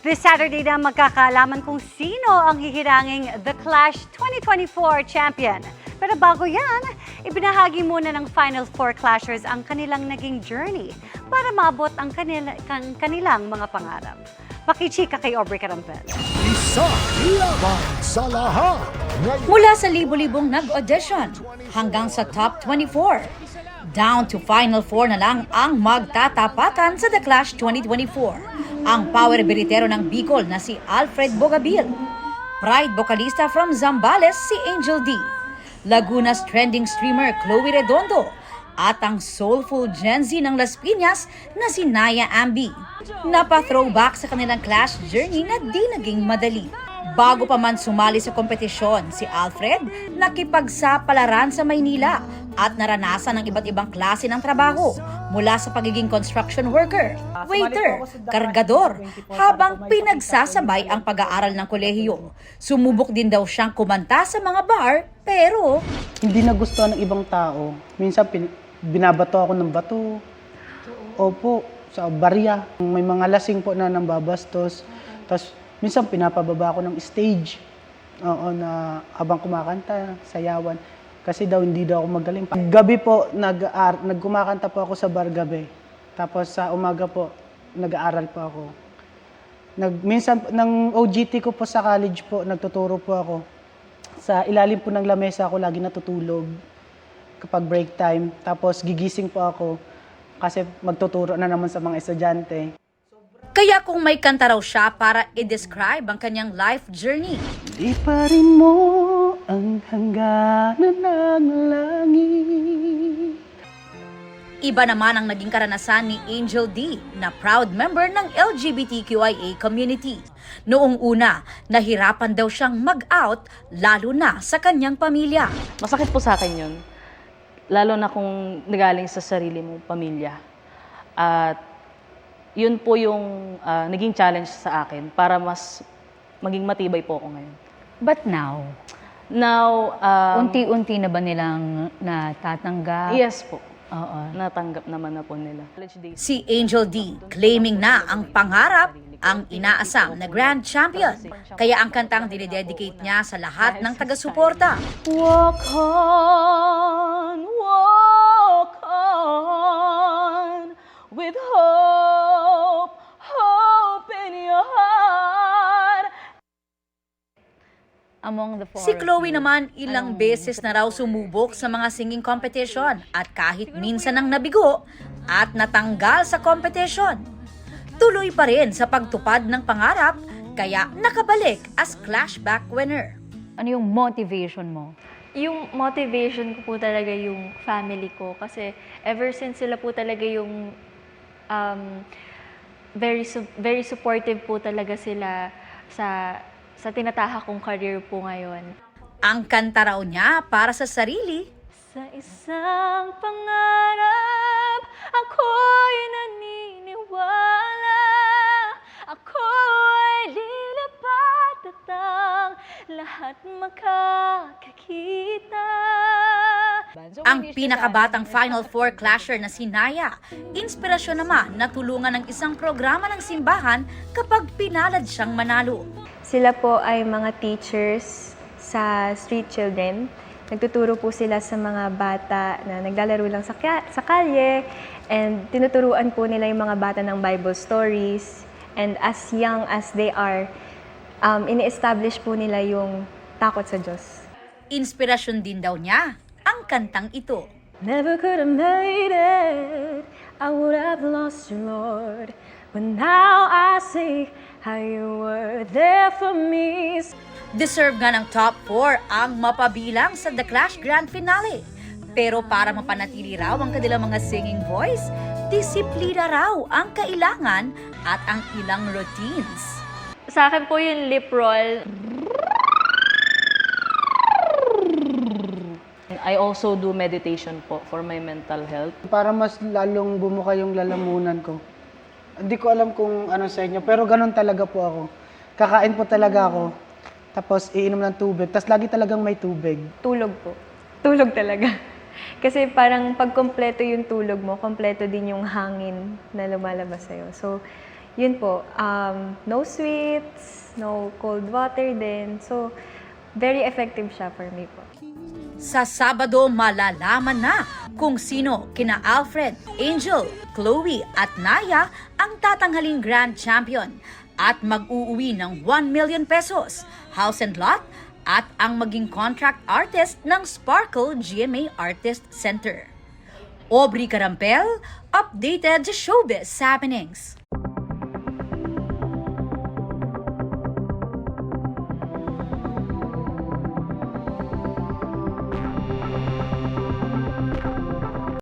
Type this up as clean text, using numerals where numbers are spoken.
This Saturday na magkakaalaman kung sino ang hihiranging The Clash 2024 champion. Pero bago yan, ibinahagi muna ng Final Four Clashers ang kanilang naging journey para maabot ang kanilang mga pangarap. Pakichika kay Aubrey Carampel. Isa laban sa lahat. Mula sa libo-libong nag-audition hanggang sa top 24, down to Final Four na lang ang magtatapatan sa The Clash 2024. Ang power biritero ng Bicol na si Alfred Bogabil, Pride vocalista from Zambales si Angel D, Laguna's trending streamer Chloe Redondo, at ang soulful Gen Z ng Las Piñas na si Naya Ambi. Napa-throwback sa kanilang Clash journey na di naging madali. Bago pa man sumali sa kompetisyon, si Alfred nakipagsapalaran sa Maynila at naranasan ng iba't ibang klase ng trabaho mula sa pagiging construction worker, waiter, kargador, habang pinagsasabay ang pag-aaral ng kolehiyo. Sumubok din daw siyang kumanta sa mga bar, pero hindi nagustuhan ng ibang tao. Minsan binabato ako ng bato. Opo, sa barya. May mga lasing po na nambabastos. Tapos minsan pinapababa ako ng stage. Oo, na habang kumakanta, sayawan. Kasi daw hindi daw ako magaling. Gabi po, nagkumakanta po ako sa bar gabi. Tapos sa umaga po, nag-aaral po ako. Minsan, ng OJT ko po sa college po, nagtuturo po ako. Sa ilalim po ng lamesa ako lagi natutulog kapag break time. Tapos gigising po ako kasi magtuturo na naman sa mga estudyante. kaya kung may kanta raw siya para i-describe ang kanyang life journey, Di pa rin mo ang hangganan ng langit. iba naman ang naging karanasan ni Angel D na proud member ng LGBTQIA community. Noong una, nahirapan daw siyang mag-out lalo na sa kanyang pamilya. Masakit po sa akin yun. Lalo na kung nagaling sa sarili mong pamilya. At yun po yung naging challenge sa akin para mas maging matibay po ako ngayon. But now, Now, unti-unti na ba nilang natatanggap? yes po. Oo. Natanggap naman na po nila. Si Angel D claiming na ang pangarap ang inaasam na grand champion. Kaya ang kantang dinededicate niya sa lahat ng taga-suporta. Walk on, with hope, hope in your heart. Among the four. Si Chloe naman ilang beses na raw sumubok sa mga singing competition at kahit minsan ang nabigo at natanggal sa competition. Tuloy pa rin sa pagtupad ng pangarap kaya nakabalik as Clashback winner. Ano yung motivation mo? Yung motivation ko po talaga yung family ko kasi ever since sila po talaga yung very supportive po talaga sila sa tinatahak kong career po ngayon. Ang kanta raw niya para sa sarili, Sa isang pangarap, ako'y naniniwala. Ako'y lilipat at ang lahat makakakita. ang pinakabatang Final Four clasher na si Naya. Inspirasyon naman na tulungan ng isang programa ng simbahan kapag pinalad siyang manalo. Sila po ay mga teachers sa street children. Nagtuturo po sila sa mga bata na naglalaro lang sa kalye and tinuturuan po nila yung mga bata ng Bible stories. And as young as they are, ini-establish po nila yung takot sa Diyos. Inspirasyon din daw niya ang kantang ito. Never could have made it, I would have lost you, Lord. But now I see how you were there for me. Deserve nga ng top 4 ang mapabilang sa The Clash Grand Finale. Pero para mapanatili raw ang kanilang mga singing voice, disiplina raw ang kailangan at ang ilang routines. Sa akin po yung lip roll. I also do meditation po for my mental health. Para mas lalong bumuka yung lalamunan ko. Hindi ko alam kung ano sa inyo, pero ganun talaga po ako. Kakain po talaga ako, tapos iinom ng tubig, tapos lagi talagang may tubig. Tulog po. Tulog talaga. Kasi parang pag kompleto yung tulog mo, kompleto din yung hangin na lumalabas sa'yo. So, yun po, no sweets, no cold water din. So, very effective siya for me po. Sa Sabado, malalaman na kung sino kina Alfred, Angel, Chloe at Naya ang tatanghaling Grand Champion at mag-uuwi ng 1 million pesos, house and lot at ang maging contract artist ng Sparkle GMA Artist Center. Aubrey Carampel, updated sa Showbiz Happenings.